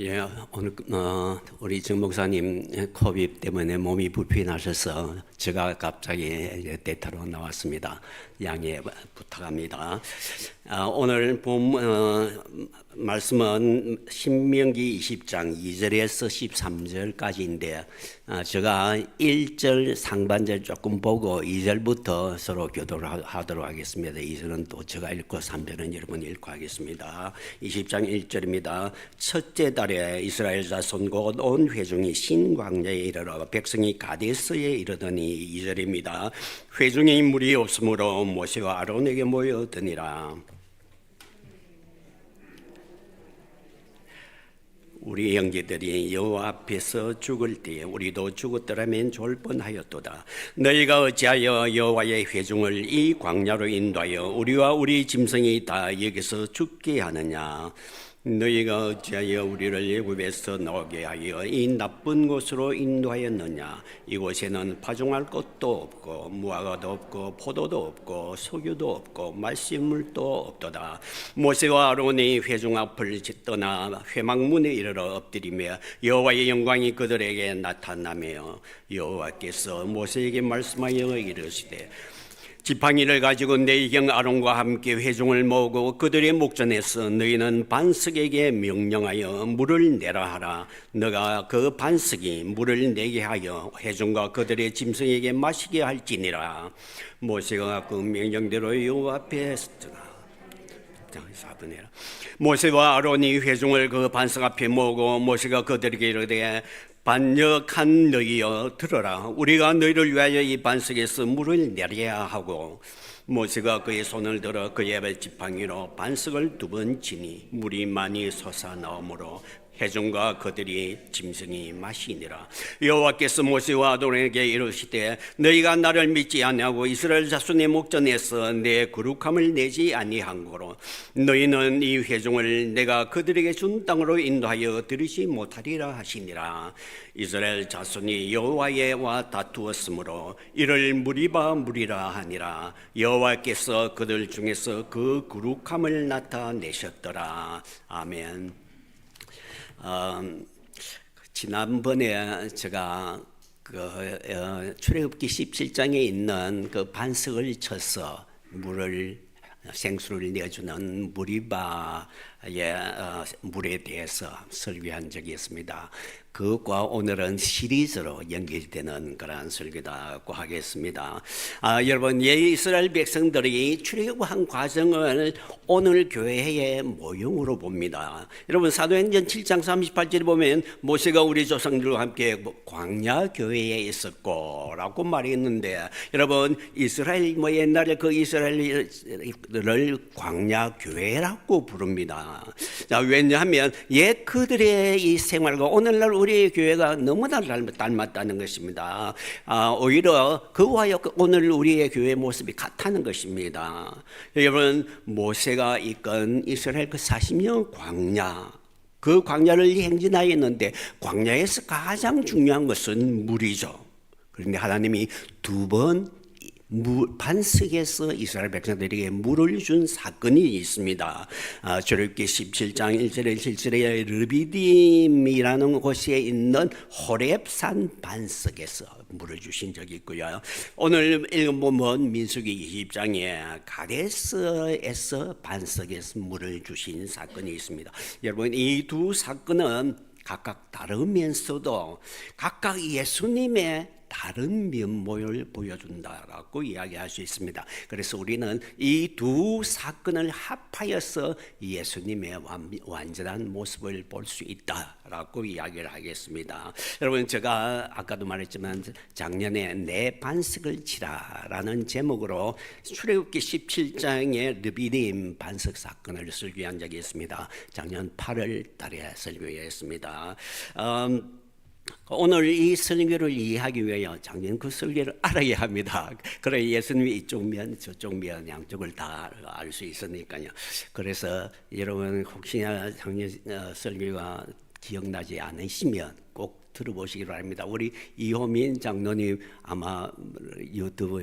예, 오늘 우리 정 목사님 코비드 때문에 몸이 불편하셔서 제가 갑자기 대타로 나왔습니다. 양해 부탁합니다. 오늘 본 말씀은 신명기 20장 2절에서 13절까지인데 제가 1절 상반절 조금 보고 2절부터 서로 교도를 하도록 하겠습니다. 2절은 또 제가 읽고 3절은 여러분이 읽고 하겠습니다. 20장 1절입니다. 첫째 달에 이스라엘 자손 곧 온 회중이 신광야에 이르러 백성이 가데스에 이르더니 2절입니다. 회중에 물이 없으므로 모세와 아론에게 모여드니라. 우리 형제들이 여호와 앞에서 죽을 때에 우리도 죽었더라면 좋을 뻔하였도다. 너희가 어찌하여 여호와의 회중을 이 광야로 인도하여 우리와 우리 짐승이 다 여기서 죽게 하느냐. 너희가 어찌하여 우리를 애굽에서 나오게 하여 이 나쁜 곳으로 인도하였느냐. 이곳에는 파종할 것도 없고 무화과도 없고 포도도 없고 석유도 없고 말씀물도 없도다. 모세와 아론이 회중 앞을 떠나 회막문에 이르러 엎드리며 여호와의 영광이 그들에게 나타나며 여호와께서 모세에게 말씀하여 이르시되 지팡이를 가지고 내 형 아론과 함께 회중을 모으고 그들의 목전에서 너희는 반석에게 명령하여 물을 내라 하라. 너가 그 반석이 물을 내게 하여 회중과 그들의 짐승에게 마시게 할지니라. 모세가 그 명령대로 여호와 앞에 서더라. 모세와 아론이 회중을 그 반석 앞에 모으고 모세가 그들에게 이르되 반역한 너희여 들어라. 우리가 너희를 위하여 이 반석에서 물을 내려야 하고 모세가 그의 손을 들어 그의 지팡이로 반석을 2번 치니 물이 많이 솟아나오므로 회중과 그들이 짐승이 마시니라. 여호와께서 모세와 아론에게 이르시되 너희가 나를 믿지 아니하고 이스라엘 자손의 목전에서 내 거룩함을 내지 아니한 거로 너희는 이 회중을 내가 그들에게 준 땅으로 인도하여 들이지 못하리라 하시니라. 이스라엘 자손이 여호와와 다투었으므로 이를 무리바 무리라 하니라. 여호와께서 그들 중에서 그 거룩함을 나타내셨더라. 아멘. 지난번에 제가 출애굽기 17장에 있는 그 반석을 쳐서 생수를 내주는 무리바의 물에 대해서 설교한 적이 있습니다. 그것과 오늘은 시리즈로 연결되는 그런 설교라고 하겠습니다. 여러분, 이스라엘 백성들이 출애굽한 과정을 오늘 교회의 모형으로 봅니다. 여러분, 사도행전 7장 38절에 보면 모세가 우리 조상들과 함께 광야 교회에 있었고 라고 말했는데, 여러분, 이스라엘 옛날에 그 이스라엘을 광야 교회라고 부릅니다. 자, 왜냐하면 옛 그들의 이 생활과 오늘날 우리의 교회가 너무나 닮았다는 것입니다. 오히려 그와 오늘 우리의 교회의 모습이 같다는 것입니다. 여러분, 모세가 이끈 이스라엘 그 40년 광야, 그 광야를 행진하였는데 광야에서 가장 중요한 것은 물이죠. 그런데 하나님이 2번 반석에서 이스라엘 백성들에게 물을 준 사건이 있습니다. 출애굽기 17장 1절에 7절에 르비딤이라는 곳에 있는 호렙산 반석에서 물을 주신 적이 있고요. 오늘 읽어보면 민수기 20장에 가데스에서 반석에서 물을 주신 사건이 있습니다. 여러분, 이 2 사건은 각각 다르면서도 각각 예수님의 다른 면모를 보여준다라고 이야기할 수 있습니다. 그래서 우리는 이 2 사건을 합하여서 예수님의 완전한 모습을 볼 수 있다라고 이야기를 하겠습니다. 여러분, 제가 아까도 말했지만 작년에 내 반석을 치라라는 제목으로 출애굽기 17장의 르비딤 반석 사건을 설교한 적이 있습니다. 작년 8월 달에 설교했습니다. 오늘 이 설교를 이해하기 위하여 작년 그 설교를 알아야 합니다. 그래 예수님이 이쪽 면 저쪽 면 양쪽을 다 알 수 있으니까요. 그래서 여러분 혹시나 작년 설교가 기억나지 않으시면 꼭 들어보시기 바랍니다. 우리 이호민 장로님 아마 유튜브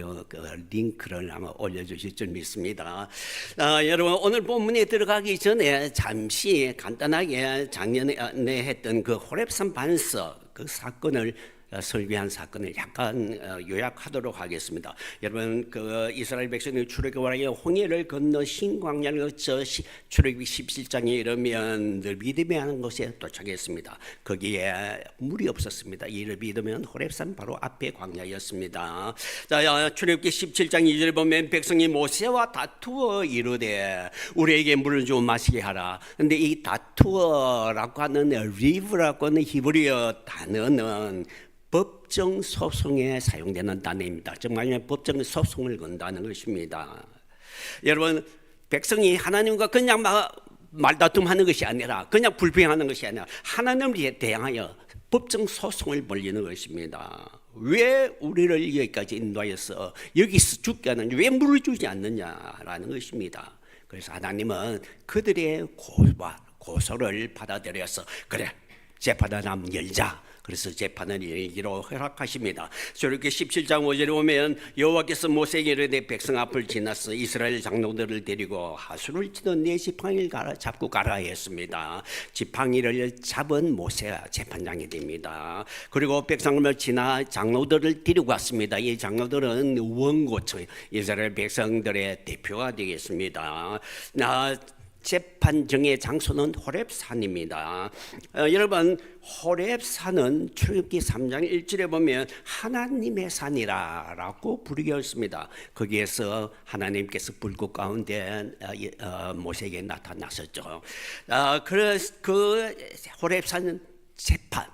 링크를 아마 올려주실 줄 믿습니다. 여러분 오늘 본문에 들어가기 전에 잠시 간단하게 작년에 했던 그 호렙산 반석 그 사건을 설교한 사건을 약간 요약하도록 하겠습니다. 여러분 그 이스라엘 백성이 출애굽하여 홍해를 건너 신광야를 거쳐 출애굽기 17장에 이르면 르비딤에 하는 곳에 도착했습니다. 거기에 물이 없었습니다. 이 르비딤은 호렙산 바로 앞에 광야였습니다. 자, 출애굽기 17장 2절에 보면 백성이 모세와 다투어 이르되 우리에게 물을 좀 마시게 하라. 근데 이 다투어라고 하는 리브라고 하는 히브리어 단어는 법정 소송에 사용되는 단어입니다. 정말 법정 소송을 건다는 것입니다. 여러분 백성이 하나님과 그냥 말다툼하는 것이 아니라 그냥 불평하는 것이 아니라 하나님에 대하여 법정 소송을 벌이는 것입니다. 왜 우리를 여기까지 인도하여서 여기서 죽게 하느냐, 왜 물을 주지 않느냐라는 것입니다. 그래서 하나님은 그들의 고소를 받아들여서 그래 재판을 한번 열자. 그래서 재판을 열기로 허락하십니다. 출애굽기 17장 5절에 보면 여호와께서 모세에게 이르되 백성 앞을 지나서 이스라엘 장로들을 데리고 하수를 치던 네 지팡이를 잡고 가라 했습니다. 지팡이를 잡은 모세가 재판장이 됩니다. 그리고 백성을 지나 장로들을 데리고 왔습니다. 이 장로들은 원고처 이스라엘 백성들의 대표가 되겠습니다. 재판정의 장소는 호렙산입니다. 여러분 호렙산은 출애굽기 3장 1절에 보면 하나님의 산이라고 부르겠습니다. 거기에서 하나님께서 불꽃 가운데 모세에게 나타나셨죠. 그래서 그 호렙산 재판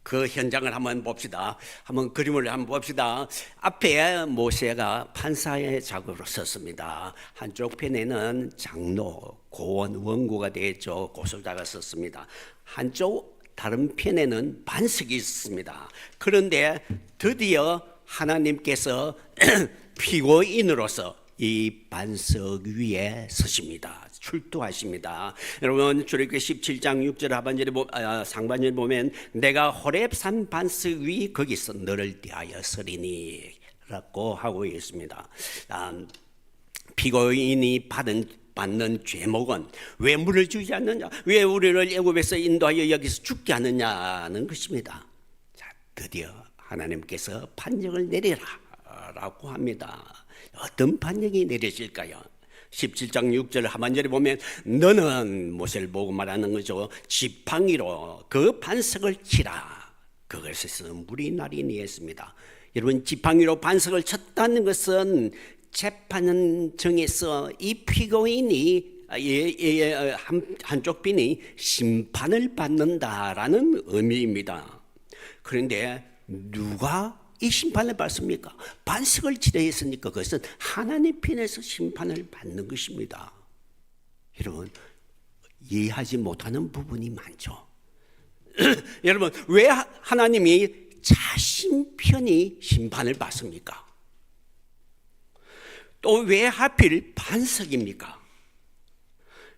그 현장을 한번 봅시다. 한번 그림을 한번 봅시다. 앞에 모세가 판사의 자격으로 섰습니다. 한쪽 편에는 장로, 고원, 원고가 되었죠. 고소자가 섰습니다. 한쪽 다른 편에는 반석이 있습니다. 그런데 드디어 하나님께서 피고인으로서 이 반석 위에 서십니다. 출두하십니다. 여러분 출애굽기 17장 6절 상반절에 보면 내가 호렙산 반석 위 거기서 너를 대하여 서리니 라고 하고 있습니다. 피고인이 받는 죄목은 왜 물을 주지 않느냐, 왜 우리를 애굽에서 인도하여 여기서 죽게 하느냐는 것입니다. 자, 드디어 하나님께서 판정을 내리라 라고 합니다. 어떤 판정이 내려질까요? 17장 6절 하반절에 보면 너는 모세를 보고 말하는 거죠. 지팡이로 그 반석을 치라. 그것에서 물이 나리니 했습니다. 여러분 지팡이로 반석을 쳤다는 것은 재판정에서 이 피고인이 한쪽 편이 심판을 받는다라는 의미입니다. 그런데 누가 이 심판을 받습니까? 반석을 치려 했으니까 그것은 하나님 편에서 심판을 받는 것입니다. 여러분 이해하지 못하는 부분이 많죠. 여러분 왜 하나님이 자신 편이 심판을 받습니까? 또 왜 하필 반석입니까?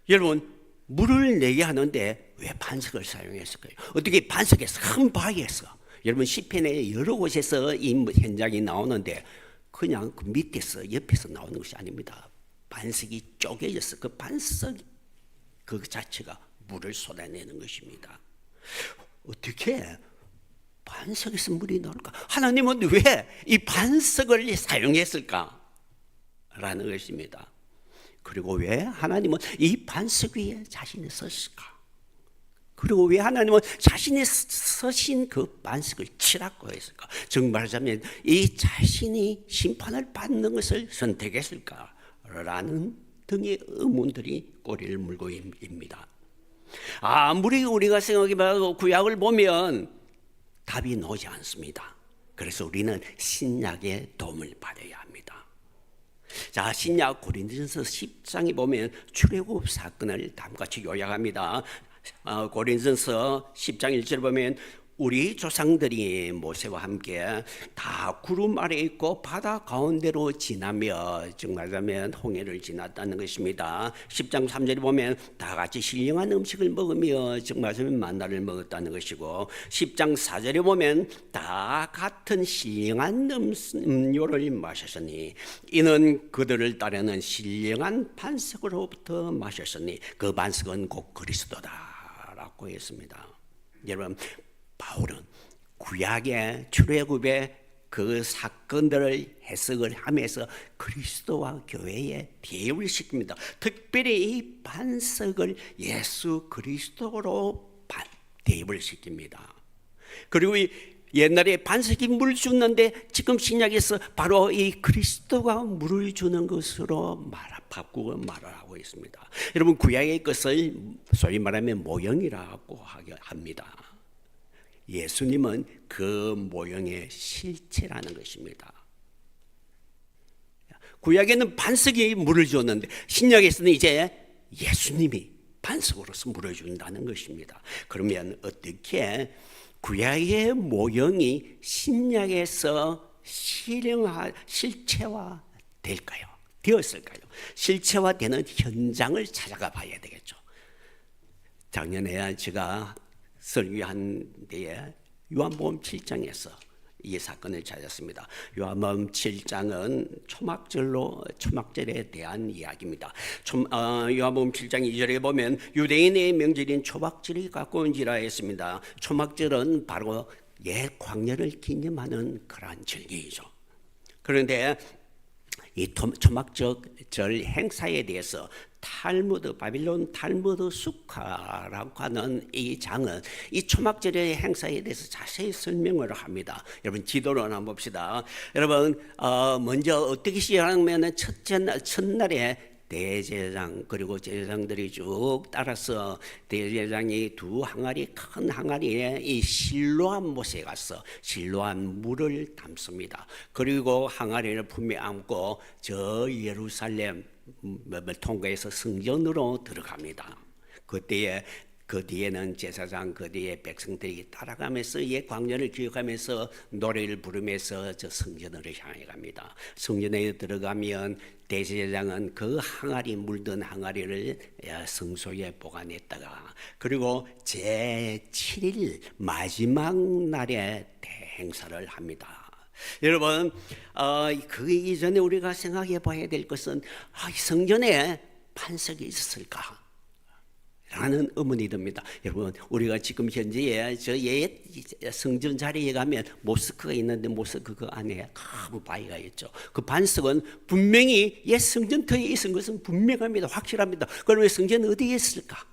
여러분 물을 내게 하는데 왜 반석을 사용했을까요? 어떻게 반석에서 큰 바위에서 여러분 시편에 여러 곳에서 이 현장이 나오는데 그냥 그 밑에서 옆에서 나오는 것이 아닙니다. 반석이 쪼개져서 그 반석 그 자체가 물을 쏟아내는 것입니다. 어떻게 반석에서 물이 나올까? 하나님은 왜 이 반석을 사용했을까? 라는 것입니다. 그리고 왜 하나님은 이 반석 위에 자신이 섰을까? 그리고 왜 하나님은 자신이 서신 그 반석을 치라고 했을까? 정말하자면 이 자신이 심판을 받는 것을 선택했을까? 라는 등의 의문들이 꼬리를 물고 있습니다. 아무리 우리가 생각해봐도 구약을 보면 답이 나오지 않습니다. 그래서 우리는 신약의 도움을 받아야 합니다. 자, 신약 고린도전서 10장에 보면 출애굽 사건을 다음과 같이 요약합니다. 고린도전서 10장 1절에 보면 우리 조상들이 모세와 함께 다 구름 아래 있고 바다 가운데로 지나며 즉 말하자면 홍해를 지났다는 것입니다. 10장 3절에 보면 다 같이 신령한 음식을 먹으며 즉 말하자면 만나를 먹었다는 것이고 10장 4절에 보면 다 같은 신령한 음료를 마셨으니 이는 그들을 따르는 신령한 반석으로부터 마셨으니 그 반석은 곧 그리스도다라고 했습니다. 여러분, 바울은 구약의 출애굽의 그 사건들을 해석을 하면서 그리스도와 교회에 대입을 시킵니다. 특별히 이 반석을 예수 그리스도로 대입을 시킵니다. 그리고 옛날에 반석이 물 줬는데 지금 신약에서 바로 이 그리스도가 물을 주는 것으로 바꾸고 말을 하고 있습니다. 여러분, 구약의 것을 소위 말하면 모형이라고 합니다. 예수님은 그 모형의 실체라는 것입니다. 구약에는 반석이 물을 줬는데 신약에서는 이제 예수님이 반석으로서 물을 준다는 것입니다. 그러면 어떻게 구약의 모형이 신약에서 실체화 될까요? 되었을까요? 실체화되는 현장을 찾아가 봐야 되겠죠. 작년에 제가 설교한 데에 요한복음 7장에서 이 사건을 찾았습니다. 요한복음 7장은 초막절에 대한 이야기입니다. 요한복음 7장 2절에 보면 유대인의 명절인 초막절이 가까운지라 했습니다. 초막절은 바로 옛 광야를 기념하는 그러한 절기이죠. 그런데 이 초막절 행사에 대해서 바빌론 탈무드 수카라고 하는 이 장은 이 초막절의 행사에 대해서 자세히 설명을 합니다. 여러분, 지도를 한번 봅시다. 여러분, 먼저 어떻게 시작하면 첫날에 대제사장 그리고 제사장들이 쭉 따라서 대제사장이 큰 항아리에 이 실로암 못에 가서 실로암 물을 담습니다. 그리고 항아리를 품에 안고 저 예루살렘 통과해서 성전으로 들어갑니다. 그 뒤에는 제사장, 그 뒤에 백성들이 따라가면서 옛 광야를 기억하면서 노래를 부르면서 저 성전으로 향해 갑니다. 성전에 들어가면 대제사장은 그 물든 항아리를 성소에 보관했다가 그리고 제7일 마지막 날에 대행사를 합니다. 여러분, 그 이전에 우리가 생각해 봐야 될 것은 이 성전에 반석이 있었을까? 라는 의문이 듭니다. 여러분, 우리가 지금 현재에 저 옛 성전 자리에 가면 모스크가 있는데 모스크 그 안에 큰 바위가 있죠. 그 반석은 분명히 옛 성전터에 있은 것은 분명합니다. 확실합니다. 그러면 성전은 어디에 있을까?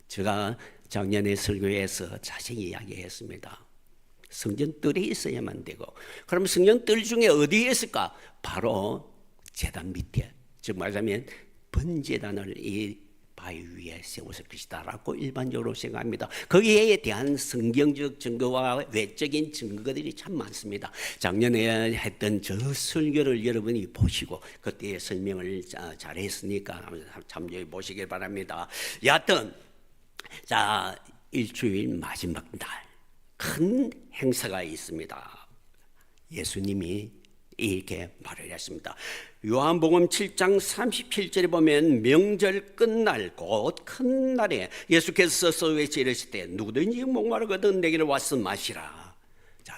제가 작년에 설교에서 자세히 이야기했습니다. 성전 뜰에 있어야만 되고, 그럼 성전 뜰 중에 어디에 있을까? 바로 제단 밑에, 즉 말하자면 번제단을 이 바위 위에 세웠을 것이다라고 일반적으로 생각합니다. 거기에 대한 성경적 증거와 외적인 증거들이 참 많습니다. 작년에 했던 저 설교를 여러분이 보시고 그때 설명을 잘했으니까 참조해 보시길 바랍니다. 여하튼 일주일 마지막 날 큰 행사가 있습니다. 예수님이 이렇게 말을 했습니다. 요한복음 7장 37절에 보면 명절 끝날 곧 큰 날에 예수께서 서서 외치실 때 누구든지 목마르거든 내게로 와서 마시라.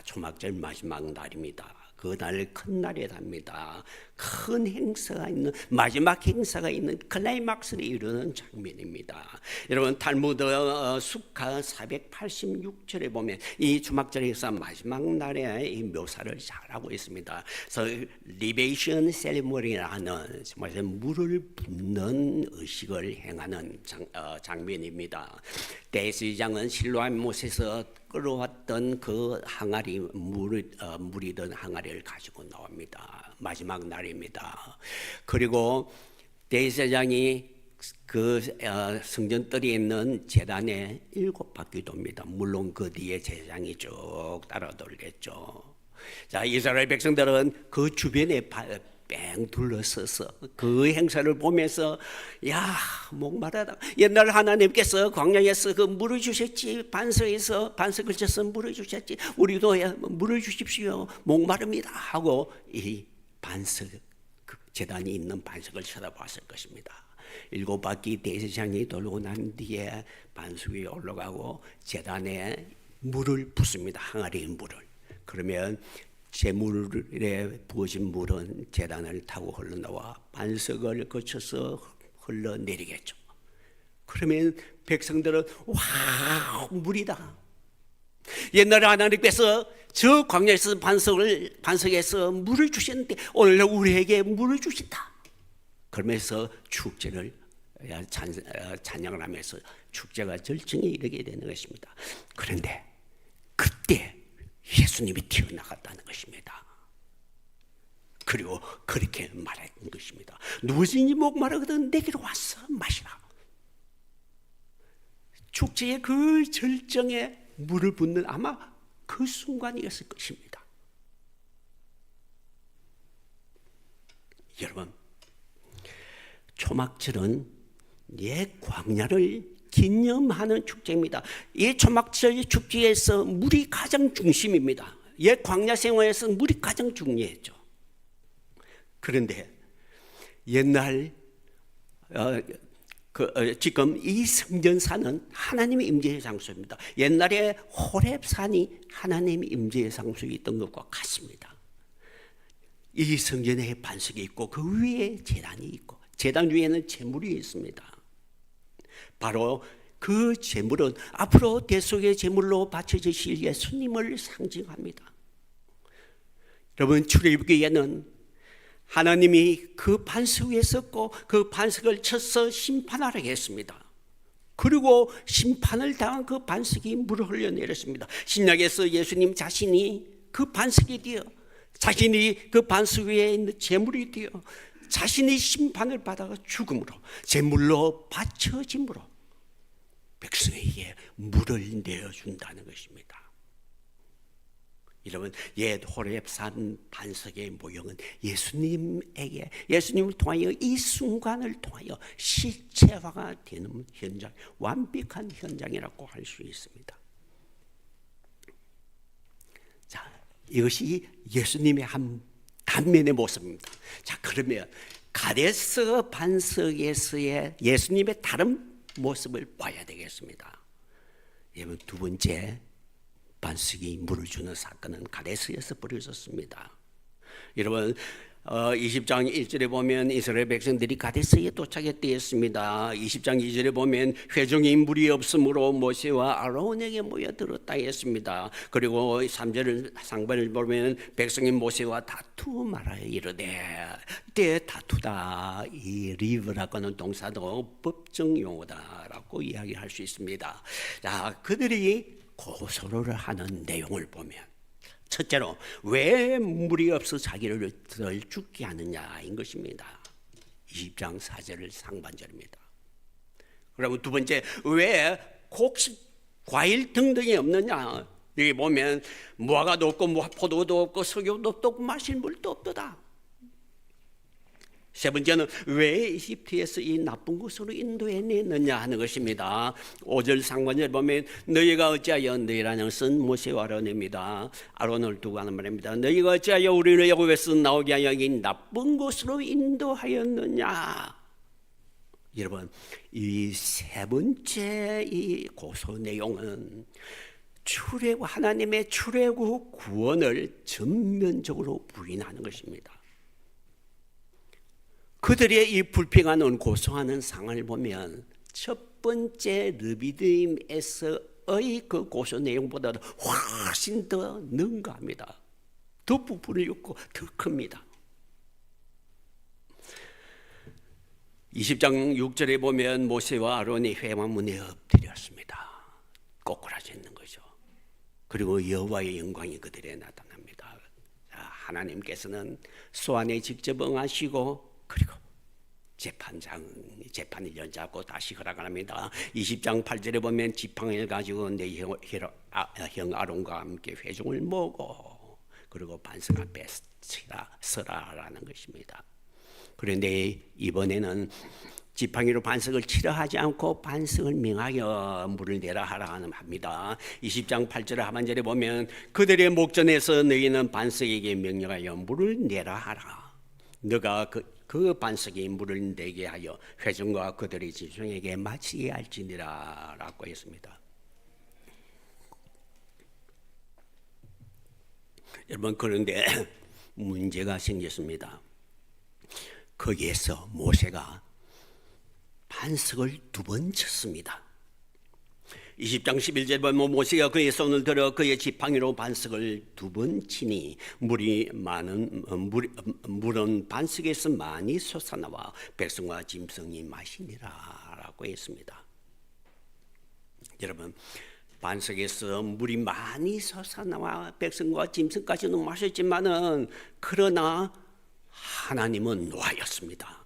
초막절 마지막 날입니다. 그날 큰 날이랍니다. 큰 행사가 있는 마지막 행사가 있는 클라이막스를 이루는 장면입니다. 여러분, 탈무드 수카 486절에 보면 이 초막절에서 마지막 날에 이 묘사를 잘하고 있습니다. 그래서 리베이션 세리머니라는 정말 물을 붓는 의식을 행하는 장면입니다. 대제사장은 실로암 못에서 끌어왔던 그 항아리 물이던 항아리를 가지고 나옵니다. 마지막 날입니다. 그리고 대제사장이 그 성전뜰에 있는 제단에 7바퀴 돕니다. 물론 그 뒤에 제사장이 쭉 따라 돌겠죠. 이스라엘 백성들은 그 주변에 뺑 둘러서서 그 행사를 보면서 야, 목마르다. 옛날 하나님께서 광야에서 그 물을 주셨지, 반석을 쳐서 물을 주셨지, 우리도 물을 주십시오, 목마릅니다 하고 이 반석, 그 제단이 있는 반석을 쳐다봤을 것입니다. 7바퀴 대제사장이 돌고 난 뒤에 반석 위에 올라가고 제단에 물을 붓습니다. 항아리의 물을. 그러면 제물에 부어진 물은 제단을 타고 흘러나와 반석을 거쳐서 흘러내리겠죠. 그러면 백성들은 와, 물이다. 옛날에 하나님께서 저 광야에서 반석에서 물을 주셨는데 오늘 우리에게 물을 주신다. 그러면서 축제를 찬양을 하면서 축제가 절정에 이르게 되는 것입니다. 그런데 그때 예수님이 튀어나갔다는 것입니다. 그리고 그렇게 말했던 것입니다. 누구든지 목마르거든 내게로 와서 마시라. 축제의 그 절정에 물을 붓는 아마 그 순간이었을 것입니다. 여러분, 초막절은 옛 광야를 기념하는 축제입니다. 이 초막절 축제에서 물이 가장 중심입니다. 옛 광야 생활에서 물이 가장 중요했죠. 그런데 옛날 지금 이 성전산은 하나님의 임재의 장소입니다. 옛날에 호렙산이 하나님의 임재의 장소였던 것과 같습니다. 이 성전에 반석이 있고 그 위에 제단이 있고 제단 위에는 제물이 있습니다. 바로 그 제물은 앞으로 대속의 제물로 바쳐지실 예수님을 상징합니다. 여러분, 출애굽기에는 하나님이 그 반석 위에 섰고 그 반석을 쳐서 심판하라 했습니다. 그리고 심판을 당한 그 반석이 물을 흘려내렸습니다. 신약에서 예수님 자신이 그 반석이 되어 자신이 그 반석 위에 있는 제물이 되어 자신이 심판을 받아가 죽음으로 제물로 바쳐짐으로 백성에게 물을 내어준다는 것입니다. 여러분, 옛 호렙산 반석의 모형은 예수님을 통하여 이 순간을 통하여 실체화가 되는 현장, 완벽한 현장이라고 할 수 있습니다. 자, 이것이 예수님의 한 단면의 모습입니다. 자, 그러면 가데스 반석에서의 예수님의 다른 모습을 봐야 되겠습니다. 여러분, 두 번째 반석이 물을 주는 사건은 가데스에서 벌어졌습니다. 여러분, 20장 1절에 보면 이스라엘 백성들이 가데스에 도착했다였습니다. 20장 2절에 보면 회중이 물이 없으므로 모세와 아론에게 모여들었다 했습니다. 그리고 3절 상반을 보면 백성이 모세와 다투마라 이르되, 이때 다투다, 이 리브라고 하는 동사도 법정 용어다라고 이야기할 수 있습니다. 자, 그들이 고소를 하는 내용을 보면 첫째로 왜 물이 없어 자기를 덜 죽게 하느냐인 것입니다. 20장 4절 상반절입니다. 그리고 두 번째, 왜 곡식, 과일 등등이 없느냐. 여기 보면 무화과도 없고 포도도 없고 석유도 없고 마실 물도 없도다. 세 번째는 왜 이집트에서 이 나쁜 곳으로 인도해내느냐 하는 것입니다. 5절 상반절 보면 너희가 어찌하여 너희라는 쓴 모세와 아론입니다. 아론을 두고 하는 말입니다. 너희가 어찌하여 우리를 애굽에서 나오게 하여 이 나쁜 곳으로 인도하였느냐. 여러분, 이 세 번째 이 고소 내용은 하나님의 출애굽 구원을 전면적으로 부인하는 것입니다. 그들의 이 불평하는 고소하는 상을 보면 첫 번째 르비딤에서의 그 고소 내용보다도 훨씬 더 능가합니다. 더 부풀어 있고 더 큽니다. 20장 6절에 보면 모세와 아론이 회막문에 엎드렸습니다. 꼬꾸라져 있는 거죠. 그리고 여호와의 영광이 그들에 나타납니다. 하나님께서는 소환에 직접 응하시고 그리고 재판을 연장하고 다시 허락을 합니다. 20장 8절에 보면 지팡이를 가지고 내 형 아론과 함께 회중을 모으고 그리고 반석 앞에 서라라는 것입니다. 그런데 이번에는 지팡이로 반석을 치려 하지 않고 반석을 명하여 물을 내라 하라 합니다. 20장 8절 하반절에 보면 그들의 목전에서 너희는 반석에게 명령하여 물을 내라 하라. 너가 그 반석에 물을 내게 하여 회중과 그들의 짐승에게 마치게 할지니라 라고 했습니다. 여러분, 그런데 문제가 생겼습니다. 거기에서 모세가 반석을 2번 쳤습니다. 20장 11절 보면 모세가 그의 손을 들어 그의 지팡이로 반석을 2번 치니 물은 반석에서 많이 솟아나와 백성과 짐승이 마시니라 라고 했습니다. 여러분, 반석에서 물이 많이 솟아나와 백성과 짐승까지는 마셨지만은 그러나 하나님은 노하였습니다.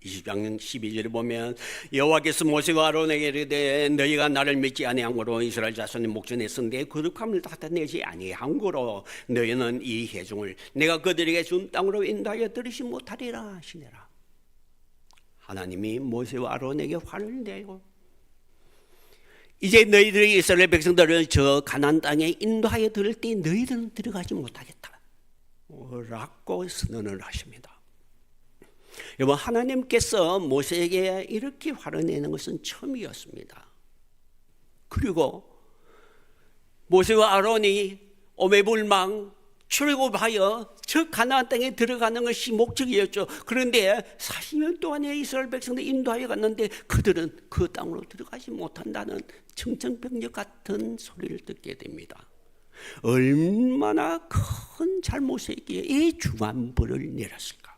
20장 12절에 보면 여호와께서 모세와 아론에게 이르되 너희가 나를 믿지 아니함으로 이스라엘 자손의 목전에서 내 거룩함을 나타내지 아니함으로 너희는 이 회중을 내가 그들에게 준 땅으로 인도하여 들이지 못하리라 하시니라. 하나님이 모세와 아론에게 화를 내고 이제 너희들이 이스라엘 백성들을 저 가나안 땅에 인도하여 들을 때 너희들은 들어가지 못하겠다 라고 선언을 하십니다. 여러분, 하나님께서 모세에게 이렇게 화를 내는 것은 처음이었습니다. 그리고 모세와 아론이 오매불망 출애굽하여 저 가나안 땅에 들어가는 것이 목적이었죠. 그런데 40년 동안에 이스라엘 백성들 인도하여 갔는데 그들은 그 땅으로 들어가지 못한다는 청천벽력 같은 소리를 듣게 됩니다. 얼마나 큰 잘못이기에 이 중한벌을 내렸을까?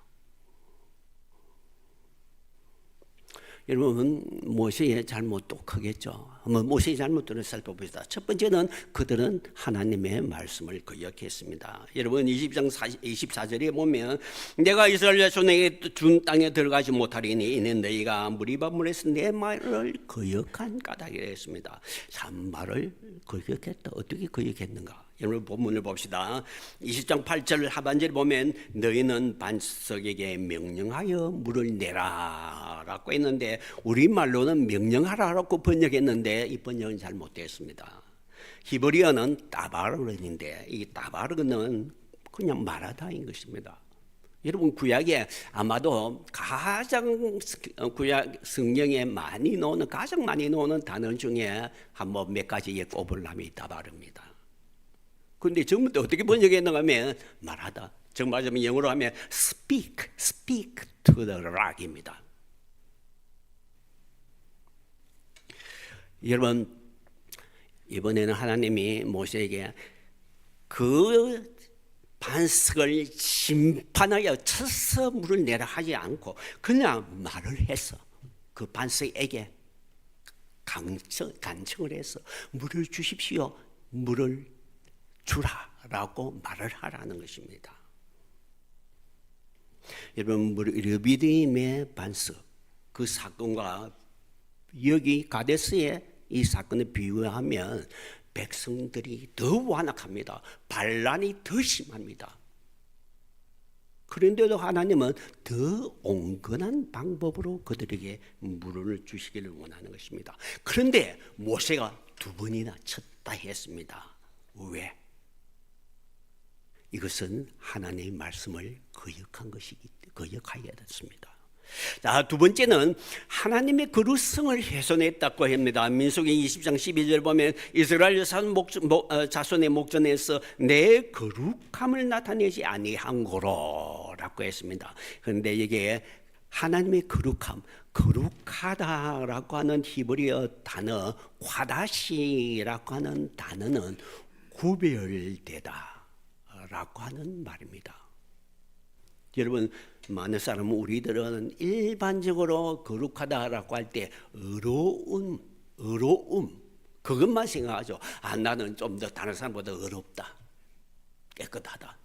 여러분, 모세의 잘못도 크겠죠. 한번 모세의 잘못들을 살펴봅시다. 첫 번째는 그들은 하나님의 말씀을 거역했습니다. 여러분, 20장 24절에 보면 내가 이스라엘 자손에게 준 땅에 들어가지 못하리니 이는 너희가 무리반물에서 내 말을 거역한 까닭이라 했습니다. 참, 말을 거역했다. 어떻게 거역했는가? 여러분, 본문을 봅시다. 20장 8절 하반절에 보면 너희는 반석에게 명령하여 물을 내라 라고 했는데 우리말로는 명령하라라고 번역했는데 이 번역은 잘못되었습니다. 히브리어는 따바르인데 이 따바르는 그냥 말하다인 것입니다. 여러분, 구약에 아마도 가장 구약 성경에 가장 많이 나오는 단어 중에 한번 몇 가지의 꼽으려면 따바르입니다. 그런데 전부 다 어떻게 번역했는가 하면 말하다. 정말 영어로 하면 speak to the rock입니다. 여러분, 이번에는 하나님이 모세에게 그 반석을 심판하여 쳐서 물을 내라 하지 않고 그냥 말을 해서 그 반석에게 간청을 해서 물을 주십시오. 물을 주라라고 말을 하라는 것입니다. 여러분, 르비딤의 반석 그 사건과 여기 가데스의 이 사건을 비유하면 백성들이 더 완악합니다. 반란이 더 심합니다. 그런데도 하나님은 더 온건한 방법으로 그들에게 물을 주시기를 원하는 것입니다. 그런데 모세가 2번이나 쳤다 했습니다. 왜? 이것은 하나님의 말씀을 거역하게 됐습니다. 자, 2번째는 하나님의 거룩성을 훼손했다고 합니다. 민수기 20장 12절 보면 이스라엘 자손의 목전에서 내 거룩함을 나타내지 아니한 거로라고 했습니다. 그런데 이게 하나님의 거룩하다라고 하는 히브리어 단어 과다시라고 하는 단어는 구별되다라고 하는 말입니다. 여러분, 많은 사람은 우리들은 일반적으로 거룩하다라고 할 때 의로움 그것만 생각하죠. 나는 좀 더 다른 사람보다 의롭다, 깨끗하다,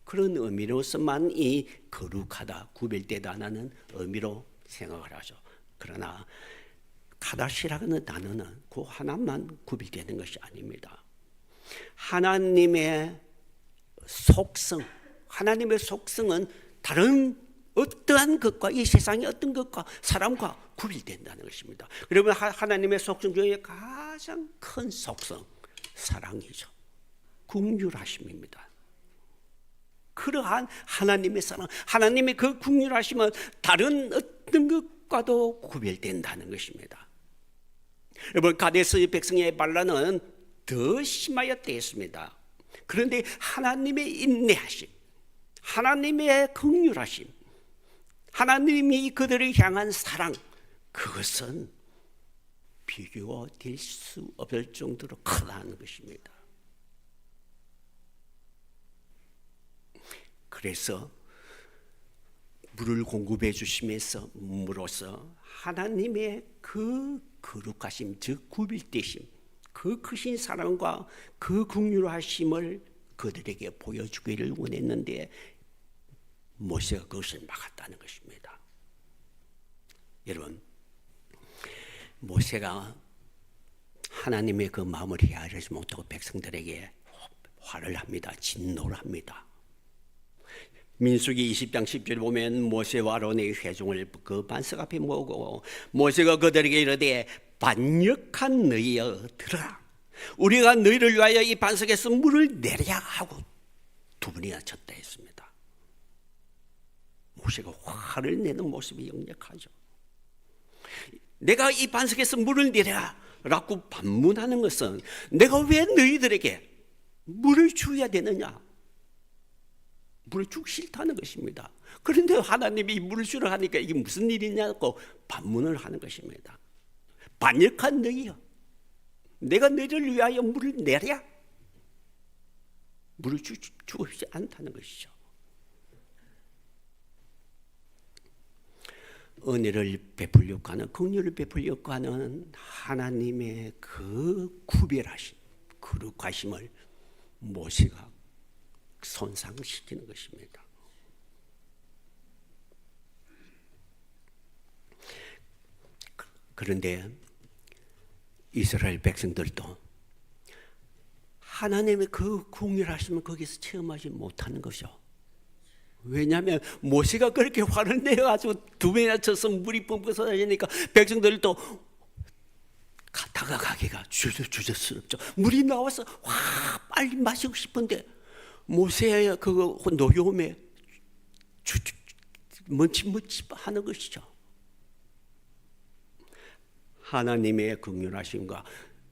그런 의미로서만 이 거룩하다, 구별되다라는 의미로 생각을 하죠. 그러나 카다시라는 단어는 그 하나만 구별되는 것이 아닙니다. 하나님의 속성, 하나님의 속성은 다른 어떠한 것과 이 세상의 어떤 것과 사람과 구별된다는 것입니다. 그러면 하나님의 속성 중에 가장 큰 속성, 사랑이죠. 긍휼하심입니다. 그러한 하나님의 사랑, 하나님의 그 긍휼하심은 다른 어떤 것과도 구별된다는 것입니다. 여러분, 가데스의 백성의 반란은 더 심하였겠습니다. 그런데 하나님의 인내하심, 하나님의 긍휼하심, 하나님이 그들을 향한 사랑, 그것은 비교될 수 없을 정도로 크다는 것입니다. 그래서 물을 공급해 주심에서 물어서 하나님의 그 거룩하심, 즉 구별되심, 그 크신 사랑과 그 긍휼하심을 그들에게 보여주기를 원했는데 모세가 그것을 막았다는 것입니다. 여러분, 모세가 하나님의 그 마음을 헤아리지 못하고 백성들에게 화를 합니다. 진노를 합니다. 민수기 20장 10절 보면 모세와 아론의 회중을 그 반석 앞에 모으고 모세가 그들에게 이르되 반역한 너희여 들으라. 우리가 너희를 위하여 이 반석에서 물을 내랴 하고 두 번이나 쳤다 했습니다. 모세가 화를 내는 모습이 역력하죠. 내가 이 반석에서 물을 내랴 라고 반문하는 것은 내가 왜 너희들에게 물을 주어야 되느냐, 물을 주기 싫다는 것입니다. 그런데 하나님이 물을 주라 하니까 이게 무슨 일이냐고 반문을 하는 것입니다. 반역한 너희여, 내가 너희를 위하여 물을 내랴, 물을 주고 싶지 않다는 것이죠. 은혜를 베풀려고 하는, 긍휼을 베풀려고 하는 하나님의 그 구별하심, 거룩하심을 모세가 손상시키는 것입니다. 그런데 이스라엘 백성들도 하나님의 그 긍휼하심을 거기서 체험하지 못하는 것이죠. 왜냐하면 모세가 그렇게 화를 내가지고 두 배나 쳐서 물이 뿜뿌 쏟아지니까 백성들도 다가가기가 주저스럽죠. 물이 나와서 빨리 마시고 싶은데 모세의 그 노여움에 먼칫먼칫 하는 것이죠. 하나님의 긍휼하심과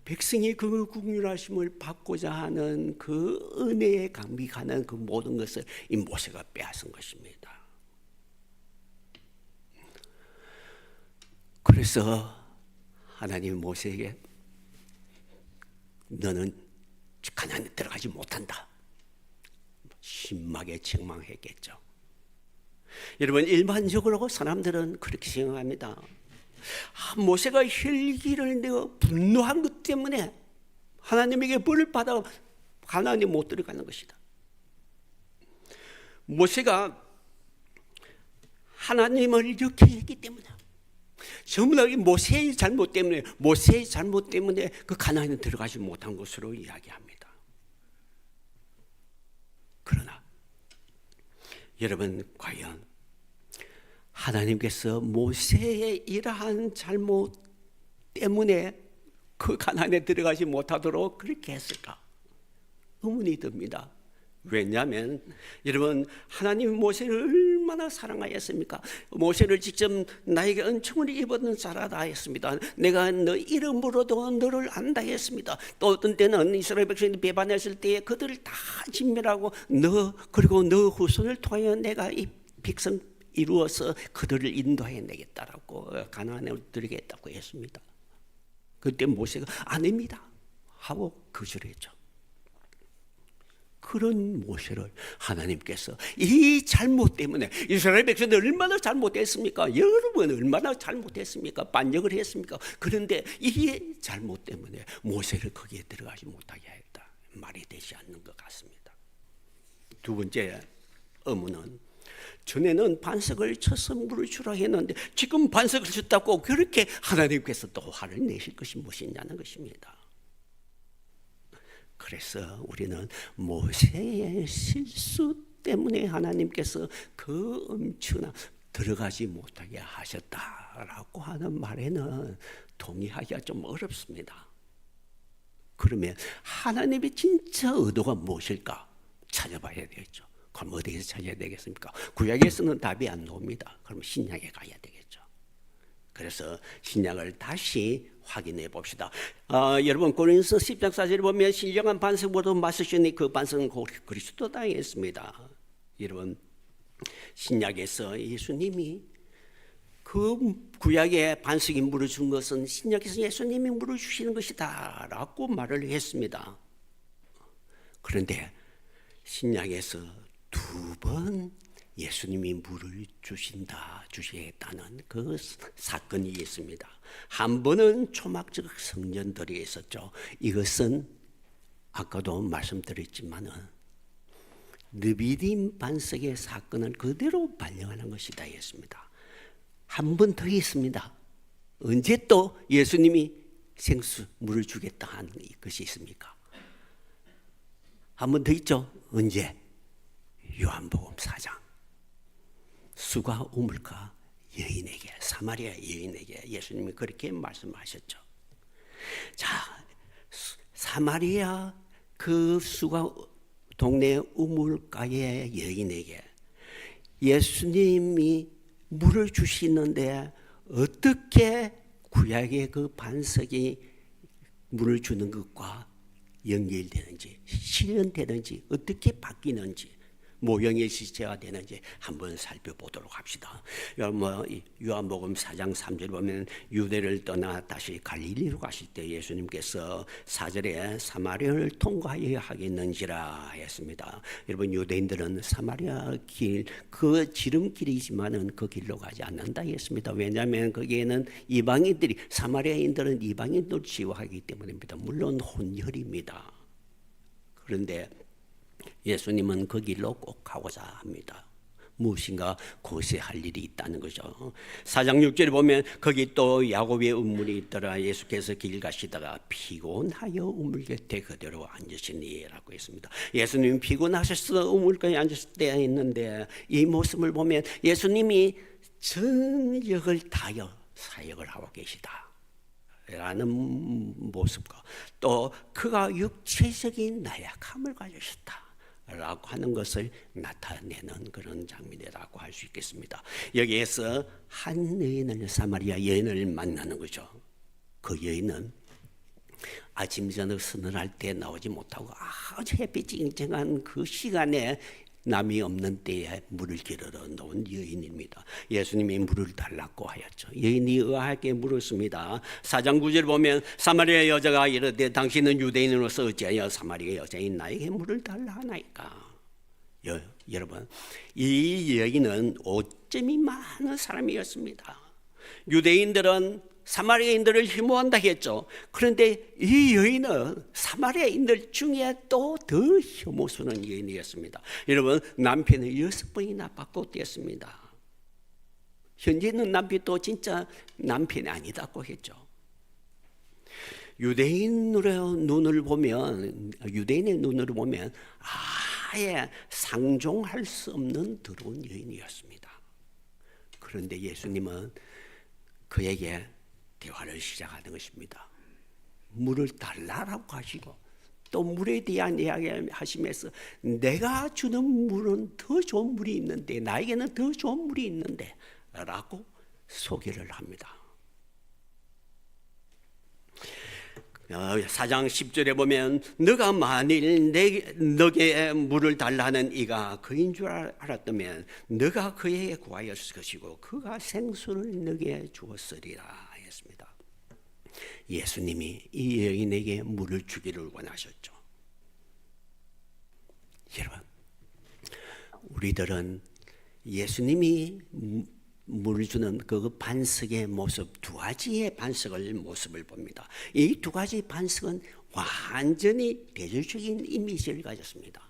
백성이 그 긍휼하심을 받고자 하는 그 은혜에 감격하는 그 모든 것을 이 모세가 빼앗은 것입니다. 그래서 하나님이 모세에게 너는 가나안에 들어가지 못한다, 심하게 책망했겠죠. 여러분, 일반적으로 사람들은 그렇게 생각합니다. 모세가 혈기를 내어 분노한 것 때문에 하나님에게 벌을 받아 가나안에 못 들어가는 것이다. 모세가 하나님을 이렇게 했기 때문에, 전부 다 모세의 잘못 때문에 그 가나안에 들어가지 못한 것으로 이야기합니다. 그러나 여러분, 과연 하나님께서 모세의 이러한 잘못 때문에 그 가나안에 들어가지 못하도록 그렇게 했을까? 의문이 듭니다. 왜냐하면 여러분, 하나님이 모세를 얼마나 사랑하였습니까? 모세를 직접 나에게 은총을 입었는 자라다 했습니다. 내가 너 이름으로도 너를 안다 했습니다. 또 어떤 때는 이스라엘 백성이 배반했을 때에 그들을 다 진멸하고 그리고 너 후손을 통하여 내가 이 백성 이루어서 그들을 인도해 내겠다라고 가나안에 들이겠다고 했습니다. 그때 모세가 아닙니다 하고 거절했죠. 그런 모세를 하나님께서 이 잘못 때문에, 이스라엘 백성들 얼마나 잘못했습니까? 여러분 얼마나 잘못했습니까? 반역을 했습니까? 그런데 이 잘못 때문에 모세를 거기에 들어가지 못하게 했다. 말이 되지 않는 것 같습니다. 두 번째 의문은, 전에는 반석을 쳐서 물을 주라 했는데 지금 반석을 쳤다고 그렇게 하나님께서 또 화를 내실 것이 무엇이냐는 것입니다. 그래서 우리는 모세의 실수 때문에 하나님께서 그 엄청난 들어가지 못하게 하셨다라고 하는 말에는 동의하기가 좀 어렵습니다. 그러면 하나님의 진짜 의도가 무엇일까 찾아봐야 되겠죠. 그럼 어디에서 찾아야 되겠습니까? 구약에서는 답이 안 나옵니다. 그럼 신약에 가야 되겠죠. 그래서 신약을 다시 확인해 봅시다. 여러분 고린도서 10장 4절에 보면 신령한 반석보다 마시니 그 반석은 그리스도다 했습니다. 여러분 신약에서 예수님이 그 구약의 반석이 물을 준 것은 신약에서 예수님이 물을 주시는 것이다 라고 말을 했습니다. 그런데 신약에서 두 번 예수님이 물을 주시겠다는 그 사건이 있습니다. 한 번은 초막적 성전들이 있었죠. 이것은 아까도 말씀드렸지만은 느비딤 반석의 사건을 그대로 반영하는 것이다 했습니다. 한 번 더 있습니다. 언제 또 예수님이 생수 물을 주겠다 한 것이 있습니까? 한 번 더 있죠. 언제? 요한복음 4장. 수가 우물가 여인에게, 사마리아 여인에게 예수님이 그렇게 말씀하셨죠. 자, 사마리아 그 수가 동네 우물가의 여인에게 예수님이 물을 주시는데 어떻게 구약의 그 반석이 물을 주는 것과 연결되는지, 실현되는지, 어떻게 바뀌는지, 모형의 실체가 되는지 한번 살펴보도록 합시다. 요한복음 4장 3절 보면 유대를 떠나 다시 갈릴리로 가실 때 예수님께서 4절에 사마리아를 통과하여야 하겠는지라 했습니다. 여러분 유대인들은 사마리아 길, 그 지름길이지만은 그 길로 가지 않는다 했습니다. 왜냐하면 거기에는 이방인들이, 사마리아인들은 이방인들 지워하기 때문입니다. 물론 혼혈입니다. 그런데 예수님은 그 길로 꼭 가고자 합니다. 무엇인가 고세할 일이 있다는 거죠. 4장 6절에 보면 거기 또 야곱의 우물이 있더라. 예수께서 길 가시다가 피곤하여 우물 곁에 그대로 앉으시니라고 했습니다. 예수님이 피곤하셔서 우물가에 앉으실 때가 있는데 이 모습을 보면 예수님이 전력을 다하여 사역을 하고 계시다 라는 모습과 또 그가 육체적인 나약함을 가지셨다 라고 하는 것을 나타내는 그런 장면이라고 할 수 있겠습니다. 여기에서 한 여인을, 사마리아 여인을 만나는 거죠. 그 여인은 아침 저녁 서늘할 때 나오지 못하고 아주 햇빛이 쨍쨍한 그 시간에 남이 없는 때에 물을 길러 놓은 여인입니다. 예수님이 물을 달라고 하였죠. 여인이 의아하게 물었습니다. 4장 9절 보면 사마리아 여자가 이르되 당신은 유대인으로서 어찌하여 사마리아 여자인 나에게 물을 달라 하나이까. 여러분 이 여인은 오점이 많은 사람이었습니다. 유대인들은 사마리아인들을 혐오한다 했죠. 그런데 이 여인은 사마리아인들 중에 또 더 혐오스러운 여인이었습니다. 여러분 남편을 6번이나 바꿨댔습니다. 현재는 남편이 또 진짜 남편이 아니다고 했죠. 유대인의 눈으로 보면 아예 상종할 수 없는 더러운 여인이었습니다. 그런데 예수님은 그에게 대화를 시작하는 것입니다. 물을 달라라고 하시고 또 물에 대한 이야기 하시면서 내가 주는 물은 더 좋은 물이 있는데, 나에게는 더 좋은 물이 있는데 라고 소개를 합니다. 4장 10절에 보면 너가 만일 너게 물을 달라는 이가 그인 줄 알았다면 너가 그에게 구하였을 것이고 그가 생수를 너게 주었으리라 했습니다. 예수님이 이 여인에게 물을 주기를 원하셨죠. 여러분 우리들은 예수님이 물을 주는 그 반석의 모습, 두 가지의 반석을 모습을 봅니다. 이 두 가지 반석은 완전히 대조적인 이미지를 가졌습니다.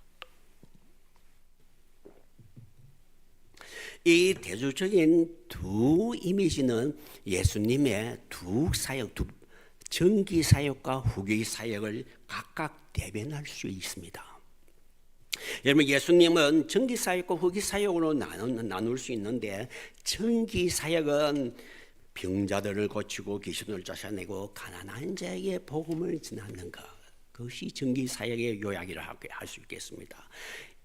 이 대조적인 두 이미지는 예수님의 두 사역, 전기 사역과 후기 사역을 각각 대변할 수 있습니다. 여러분, 예수님은 정기사역과 후기사역으로 나눌 수 있는데, 정기사역은 병자들을 고치고 귀신을 쫓아내고 가난한 자에게 복음을 전하는 것, 그것이 정기사역의 요약이라 할 수 있겠습니다.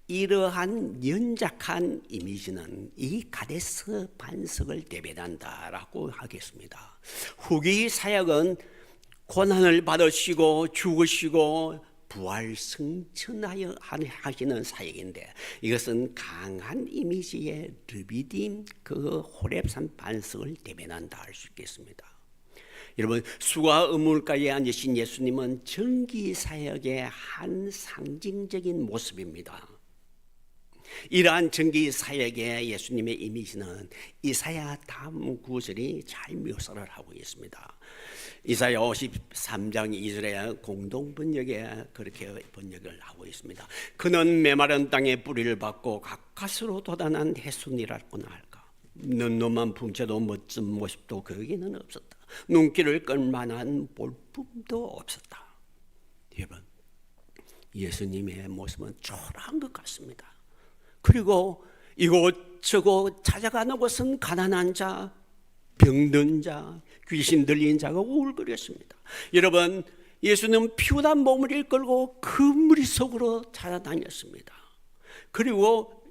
이러한 연작한 이미지는 이 가데스 반석을 대변한다라고 하겠습니다. 후기 사역은 고난을 받으시고 죽으시고 부활 승천하여 하시는 사역인데, 이것은 강한 이미지의 르비딤 그 호렙산 반석을 대변한다 할 수 있겠습니다. 여러분, 수와 우물가에 앉으신 예수님은 정기 사역의 한 상징적인 모습입니다. 이러한 정기 사역의 예수님의 이미지는 이사야 다음 구절이 잘 묘사를 하고 있습니다. 이사야 53장 2절에 공동 번역에 그렇게 번역을 하고 있습니다. 그는 메마른 땅에 뿌리를 받고 가까스로 돋아난 해순이라고나 할까. 눈만 풍채도 멋진 모습도 그에게는 없었다. 눈길을 끌만한 볼품도 없었다. 여러분, 예수님의 모습은 초라한 것 같습니다. 그리고 이곳저곳 찾아가는 곳은 가난한 자, 병든 자, 귀신 들린 자가 우울거렸습니다. 여러분, 예수는 피곤한 몸을 이끌고 그 무리 속으로 찾아다녔습니다. 그리고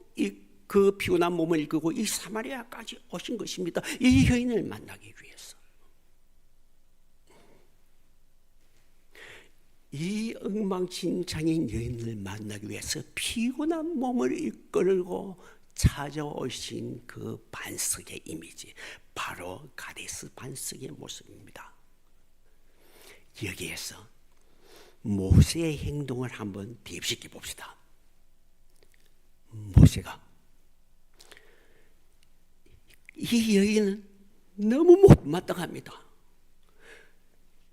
그 피곤한 몸을 이끌고 이 사마리아까지 오신 것입니다. 이 여인을 만나기 위해서. 이 엉망진창인 여인을 만나기 위해서 피곤한 몸을 이끌고 찾아오신 그 반석의 이미지, 바로 가데스 반석의 모습입니다. 여기에서 모세의 행동을 한번 대입시켜 봅시다. 모세가 이 여인은 너무 못마땅합니다.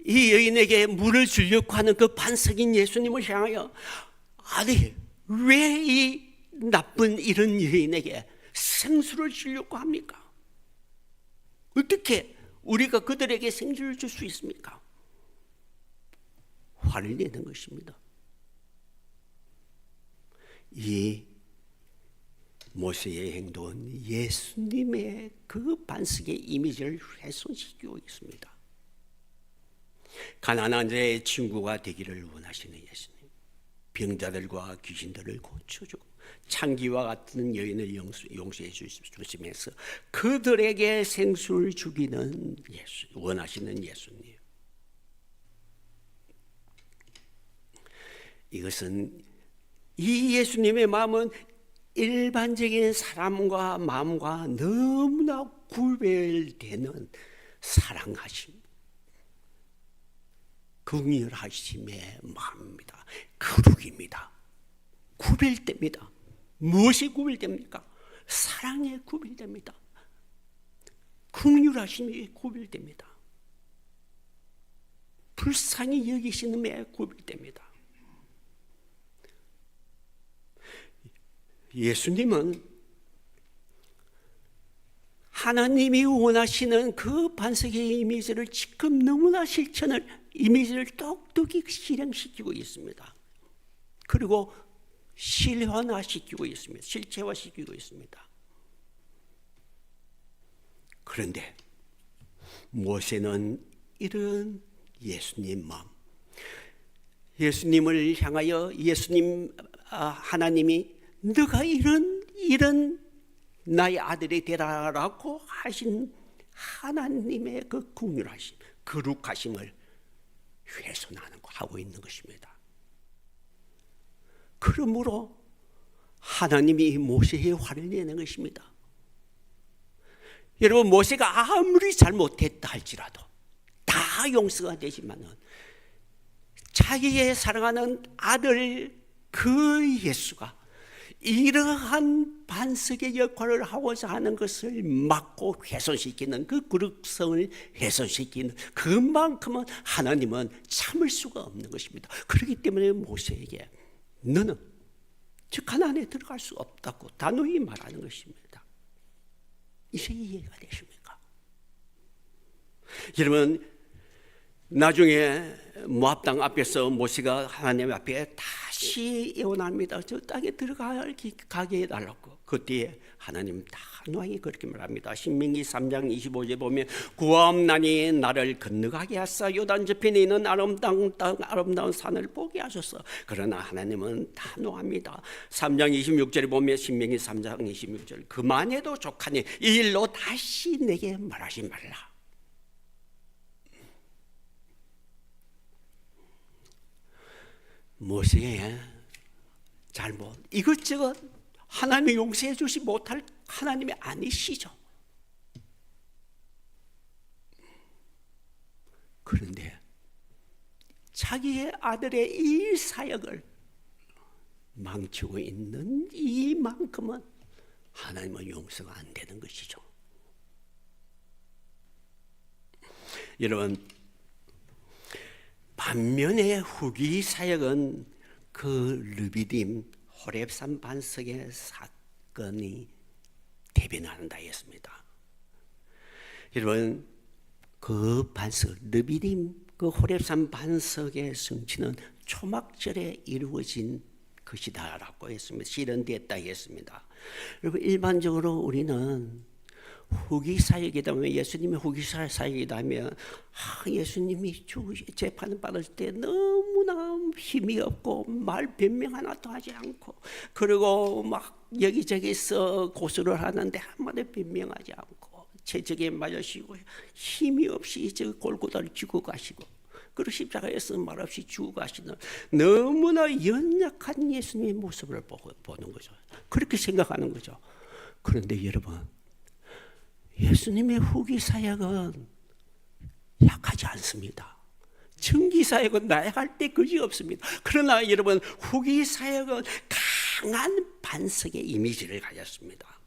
이 여인에게 물을 주려고 하는 그 반석인 예수님을 향하여, 아니 왜 이 나쁜 이런 여인에게 생수를 주려고 합니까? 어떻게 우리가 그들에게 생수를 줄 수 있습니까? 화를 내는 것입니다. 이 모세의 행동은 예수님의 그 반석의 이미지를 훼손시키고 있습니다. 가난한 자의 친구가 되기를 원하시는 예수님, 병자들과 귀신들을 고쳐주고 창기와 같은 여인을 용서해 주시면서 그들에게 생수를 주기는 원하시는 예수님. 이것은, 이 예수님의 마음은 일반적인 사람과 마음과 너무나 구별되는 사랑하심, 긍휼하심의 마음입니다. 거룩입니다. 구별됩니다. 무엇이 구별됩니까? 사랑에 구별됩니다. 긍휼하심이 구별됩니다. 불쌍히 여기시는에 구별됩니다. 예수님은 하나님이 원하시는 그 반석의 이미지를 지금 너무나 이미지를 똑똑히 실행시키고 있습니다. 그리고 실현화시키고 있습니다. 실체화시키고 있습니다. 그런데 모세는 이런 예수님 마음, 예수님을 향하여 하나님이 너가 이런 나의 아들이 되라라고 하신 하나님의 그 긍휼하심, 거룩하심을 하고 있는 것입니다. 그러므로 하나님이 모세의 화를 내는 것입니다. 여러분, 모세가 아무리 잘못했다 할지라도 다 용서가 되지만은 자기의 사랑하는 아들 그 예수가 이러한 반석의 역할을 하고자 하는 것을 막고 훼손시키는, 그 거룩성을 훼손시키는 그만큼은 하나님은 참을 수가 없는 것입니다. 그렇기 때문에 모세에게 너는 저 가나안에 들어갈 수 없다고 단호히 말하는 것입니다. 이제 이해가 되십니까? 여러분, 나중에 모압 땅 앞에서 모세가 하나님 앞에 다시 다시 예언합니다. 저 땅에 가게 해달라고. 그때에 하나님 단호하게 그렇게 말합니다. 신명기 3장 25절에 보면 구하옵나니 나를 건너가게 하사 요단 저편에 있는 아름다운 땅 아름다운 산을 보게 하소서. 그러나 하나님은 단호합니다. 3장 26절에 보면 신명기 3장 26절 그만해도 족하니 이 일로 다시 내게 말하지 말라. 모세의 잘못 이것저것 하나님이 용서해 주시 못할 하나님이 아니시죠. 그런데 자기의 아들의 이 사역을 망치고 있는 이만큼은 하나님은 용서가 안 되는 것이죠. 여러분, 반면에 후기 사역은 그 르비딤 호렙산 반석의 사건이 대변한다 했습니다. 여러분, 그 반석 르비딤 그 호렙산 반석의 성취는 초막절에 이루어진 것이다라고 했습니다. 실현됐다 했습니다. 여러분, 일반적으로 우리는 후기 사역이다 하면 예수님의 후기 사역이다 하면 예수님이 재판을 받을 때 너무나 힘이 없고 말 변명 하나도 하지 않고 그리고 막 여기저기서 고소를 하는데 한마디 변명하지 않고 채찍에 맞으시고 힘이 없이 저 골고다를 쥐고 가시고 그리고 십자가에서 말없이 죽어 가시는 너무나 연약한 예수님의 모습을 보는 거죠. 그렇게 생각하는 거죠. 그런데 여러분, 예수님의 후기 사역은 약하지 않습니다. 전기 사역은 나약할 때 그지 없습니다. 그러나 여러분, 후기 사역은 강한 반석의 이미지를 가졌습니다.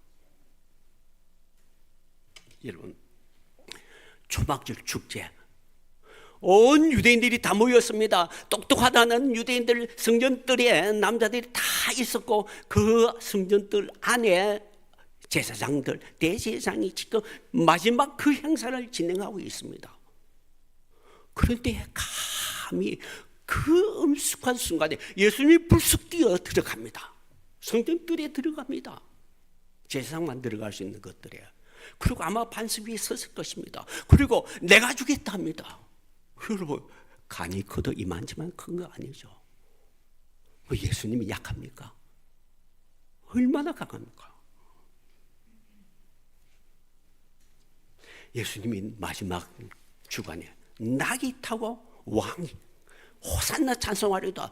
여러분, 초막절 축제 온 유대인들이 다 모였습니다. 똑똑하다는 유대인들 성전들에 남자들이 다 있었고 그 성전들 안에 제사장들, 대제사장이 지금 마지막 그 행사를 진행하고 있습니다. 그런데 감히 그 엄숙한 순간에 예수님이 불쑥 뛰어 들어갑니다. 성전들에 들어갑니다. 제사장만 들어갈 수 있는 것들에. 그리고 아마 반석 위에 섰을 것입니다. 그리고 내가 주겠다 합니다. 여러분, 간이 커도 이만저만 큰 거 아니죠. 예수님이 약합니까? 얼마나 강합니까? 예수님이 마지막 주간에 나귀 타고 왕이 호산나 찬송하려다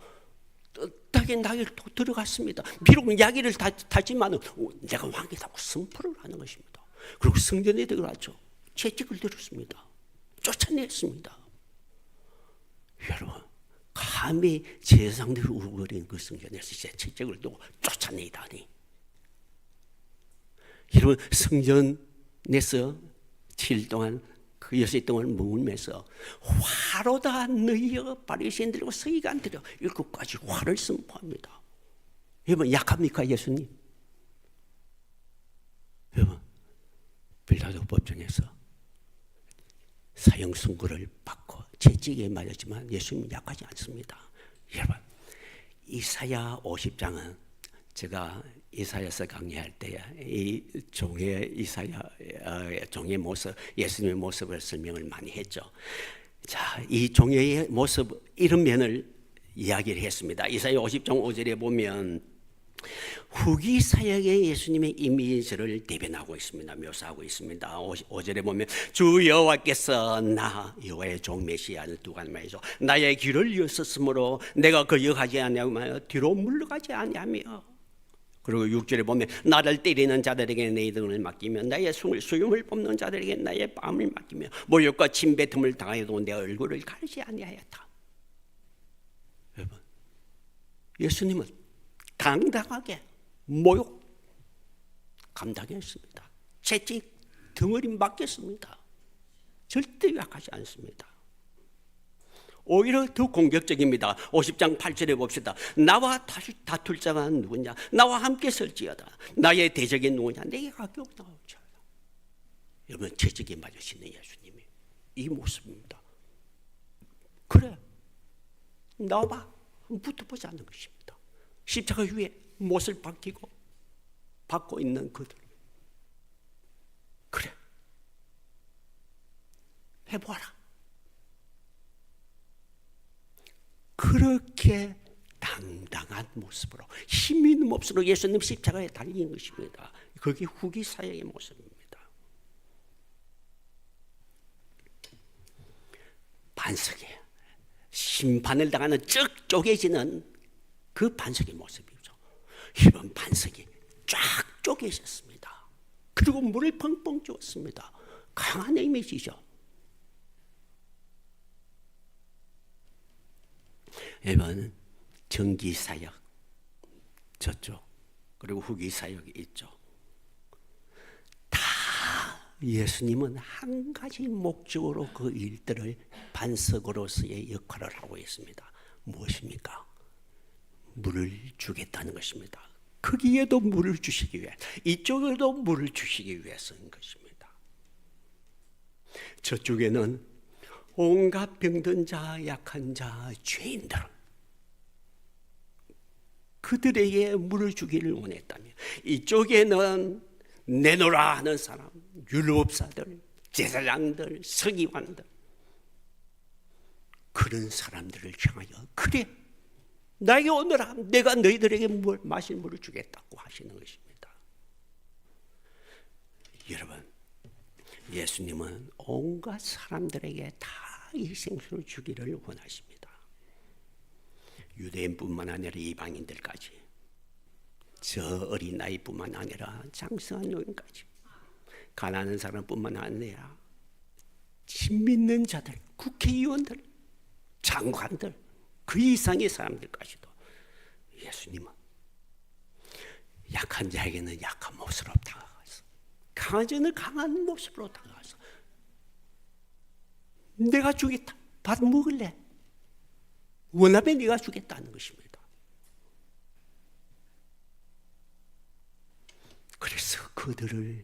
땅에 나귀를 들어갔습니다. 비록 야기를 타지만 내가 왕이라고 선포를 하는 것입니다. 그리고 성전에 들어갔죠. 채찍을 들었습니다. 쫓아냈습니다. 여러분, 감히 제사장들이 우거린 그 성전에서 제 채찍을 두고 쫓아내다니. 여러분, 성전에서 7일 동안 그 6일 동안 머물면서 화로다 너희여 바리새인들과 서기관들이여 일곱가지 화를 선포합니다. 여러분, 약합니까 예수님? 여러분, 빌라도 법정에서 사형 선고를 받고 채찍에 맞았지만 예수님은 약하지 않습니다. 여러분, 이사야 50장은 제가 이사야서 강의할 때 이 종의 이사야 종의 모습, 예수님의 모습을 설명을 많이 했죠. 자, 이 종의 모습 이런 면을 이야기를 했습니다. 이사야 50장 5절에 보면 후기 사역의 예수님의 이미지를 대변하고 있습니다. 묘사하고 있습니다. 5절에 보면 주 여호와께서 나 여호와의 종 메시아를 두고 한 말이죠. 나의 길을 이었으므로 내가 거역하지 아니하며 뒤로 물러가지 아니하며. 그리고 6절에 보면 나를 때리는 자들에게 내 등을 맡기며 나의 수염을 뽑는 자들에게 나의 뺨을 맡기며 모욕과 침뱉음을 당하여도 내 얼굴을 가리지 아니하였다. 여러분, 예수님은 당당하게 모욕 감당했습니다. 채찍 덩어리 맞겠습니다. 절대 약하지 않습니다. 오히려 더 공격적입니다. 50장 8절에 봅시다. 나와 다툴 자가 누구냐? 나와 함께 설지어다. 나의 대적이 누구냐? 내게 가까워 나올지어다. 여러분, 채찍에 맞으시는 예수님이 이 모습입니다. 그래, 나와봐. 붙어보지 않는 것입니다. 십자가 위에 못을 받고 있는 그들. 그래, 해보아라. 그렇게 당당한 모습으로, 힘 있는 모습으로 예수님 십자가에 달린 것입니다. 그게 후기 사역의 모습입니다. 반석에 심판을 당하는 쩍 쪼개지는 그 반석의 모습이죠. 이번 반석이 쫙 쪼개졌습니다. 그리고 물을 펑펑 주었습니다. 강한 이미지죠. 이번 전기 사역 저쪽, 그리고 후기 사역이 있죠. 다 예수님은 한 가지 목적으로 그 일들을 반석으로서의 역할을 하고 있습니다. 무엇입니까? 물을 주겠다는 것입니다. 거기에도 물을 주시기 위해, 이쪽에도 물을 주시기 위해서인 것입니다. 저쪽에는 온갖 병든 자, 약한 자, 죄인들, 그들에게 물을 주기를 원했다며, 이쪽에는 내놓으라 하는 사람, 율법사들, 제사장들, 서기관들, 그런 사람들을 향하여 그래, 나에게 오너라, 내가 너희들에게 마실 물을 주겠다고 하시는 것입니다. 여러분, 예수님은 온갖 사람들에게 다 이 생수를 주기를 원하십니다. 유대인뿐만 아니라 이방인들까지, 저 어린아이뿐만 아니라 장성한 노인까지, 가난한 사람뿐만 아니라 신 믿는 자들, 국회의원들, 장관들, 그 이상의 사람들까지도 예수님은 약한 자에게는 약한 모습으로 다가가서, 강한 자는 강한 모습으로 다가가서 내가 주겠다, 받아 먹을래, 원하면 네가 주겠다는 것입니다. 그래서 그들을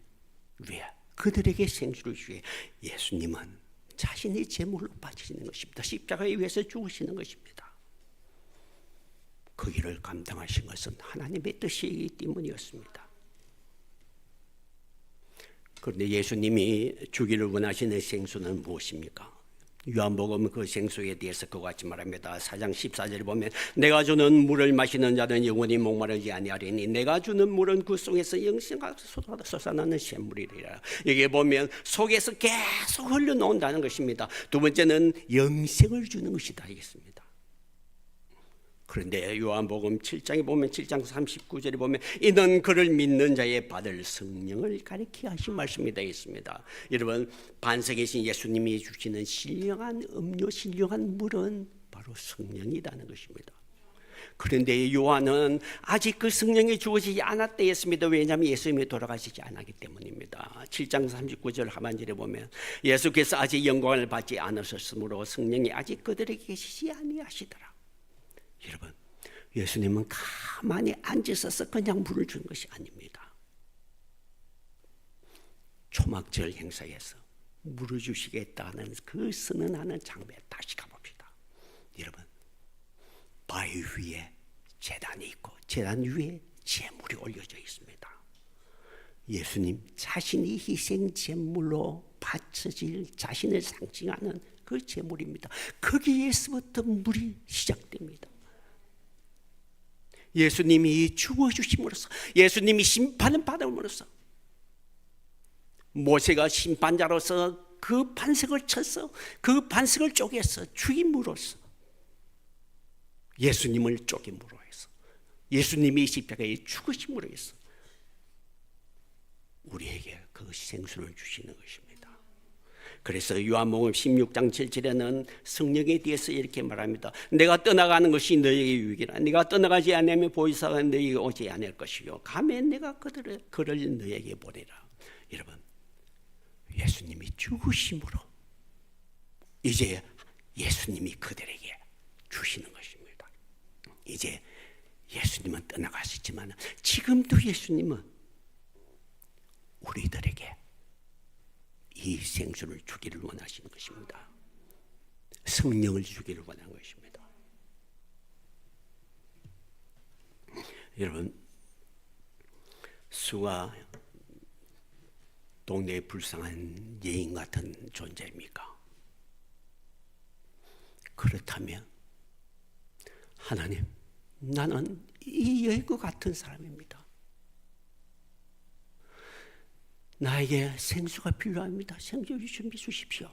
위해, 그들에게 생수를 주해 예수님은 자신의 제물로 바치시는 것입니다. 십자가에 위해서 죽으시는 것입니다. 그 일을 감당하신 것은 하나님의 뜻이기 때문이었습니다. 그런데 예수님이 주기를 원하시는 생수는 무엇입니까? 요한복음 그 생수에 대해서 그와 같이 말합니다. 4장 14절에 보면 내가 주는 물을 마시는 자는 영원히 목마르지 아니하리니 내가 주는 물은 그 속에서 영생하게 솟아나는 샘물이리라. 여기에 보면 속에서 계속 흘러나온다는 것입니다. 두 번째는 영생을 주는 것이다 하겠습니다. 그런데 요한복음 7장에 보면 7장 39절에 보면 이는 그를 믿는 자의 받을 성령을 가리켜 하신 말씀이 되어 있습니다. 여러분, 반석이신 예수님이 주시는 신령한 음료, 신령한 물은 바로 성령이라는 것입니다. 그런데 요한은 아직 그 성령이 주어지지 않았다 했습니다. 왜냐하면 예수님이 돌아가시지 않았기 때문입니다. 7장 39절 하반절에 보면 예수께서 아직 영광을 받지 않으셨으므로 성령이 아직 그들에게 계시지 아니하시더라. 여러분, 예수님은 가만히 앉으셔서 그냥 물을 주는 것이 아닙니다. 초막절 행사에서 물을 주시겠다는 그 선언하는 장면에 다시 가봅시다. 여러분, 바위 위에 제단이 있고 제단 위에 제물이 올려져 있습니다. 예수님 자신이 희생 제물로 바쳐질 자신을 상징하는 그 제물입니다. 거기에서부터 물이 시작됩니다. 예수님이 죽어주심으로써, 예수님이 심판을 받음으로써, 모세가 심판자로서 그 반석을 쳐서 그 반석을 쪼개서 죽임으로써, 예수님을 쪼김으로 해서, 예수님이 십자가에 죽으심으로 해서 우리에게 그 생수를 주시는 것입니다. 그래서 요한복음 16장 7절에는 성령에 대해서 이렇게 말합니다. 내가 떠나가는 것이 너에게 유익이라. 네가 떠나가지 않으면 보혜사가 너에게 오지 않을 것이요 가면 내가 그를 너에게 보내라. 여러분, 예수님이 죽으심으로 이제 예수님이 그들에게 주시는 것입니다. 이제 예수님은 떠나가셨지만 지금도 예수님은 우리들에게 이 생수를 주기를 원하시는 것입니다. 성령을 주기를 원하는 것입니다. 여러분, 수가 동네에 불쌍한 여인 같은 존재입니까? 그렇다면 하나님, 나는 이 여인과 같은 사람입니다. 나에게 생수가 필요합니다. 생수를 준비해 주십시오.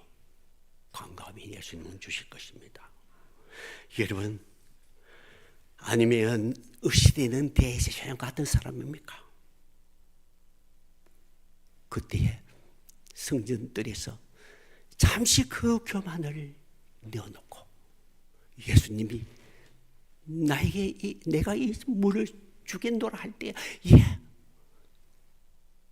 광감히 예수님은 주실 것입니다. 여러분, 아니면 의시되는 대제사장 같은 사람입니까? 그때에 성전들에서 잠시 그 교만을 내어놓고 예수님이 나에게 내가 이 물을 주겠노라 할 때, 예,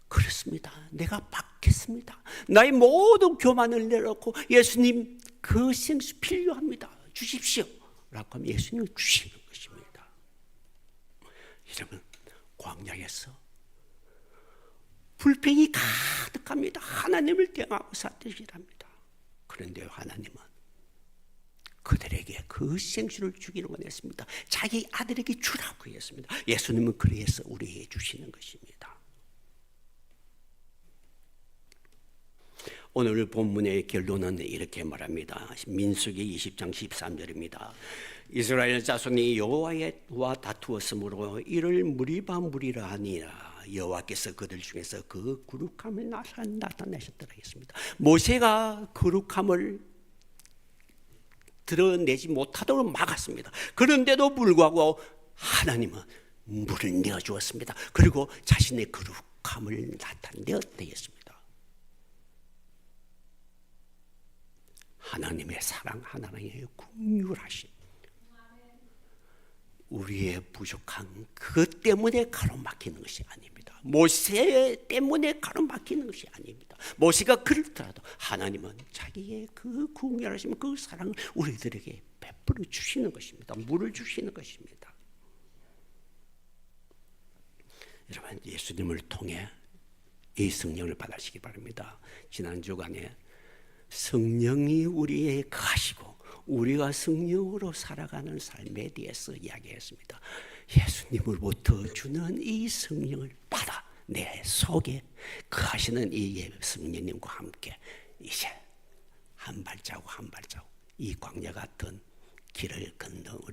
그렇습니다. 내가 받겠습니다. 나의 모든 교만을 내놓고 예수님, 그 생수 필요합니다. 주십시오. 라고 하면 예수님은 주시는 것입니다. 여러분, 광야에서 불평이 가득합니다. 하나님을 대항하고 사태질합니다. 그런데 하나님은 그들에게 그 생수를 주기를 원했습니다. 자기 아들에게 주라고 했습니다. 예수님은 그래서 우리에게 주시는 것입니다. 오늘 본문의 결론은 이렇게 말합니다. 민수기 20장 13절입니다. 이스라엘 자손이 여호와와 다투었으므로 이를 무리라 하니라. 여호와께서 그들 중에서 그 거룩함을 나타내셨더라 했습니다. 모세가 거룩함을 드러내지 못하도록 막았습니다. 그런데도 불구하고 하나님은 물을 내어주었습니다. 그리고 자신의 거룩함을 나타내었다 했습니다. 하나님의 사랑, 하나님의 긍휼하심, 우리의 부족한 그것 때문에 가로막히는 것이 아닙니다. 모세 때문에 가로막히는 것이 아닙니다. 모세가 그렇더라도 하나님은 자기의 그 긍휼하심, 그 사랑을 우리들에게 베풀어 주시는 것입니다. 물을 주시는 것입니다. 여러분, 예수님을 통해 이 성령을 받으시기 바랍니다. 지난 주간에 성령이 우리에 거하시고 우리가 성령으로 살아가는 삶에 대해서 이야기했습니다. 예수님으로부터 주는 이 성령을 받아 내 속에 거하시는 이 성령님과 함께 이제 한 발자국 한 발자국 이 광야 같은 길을 걷는 우리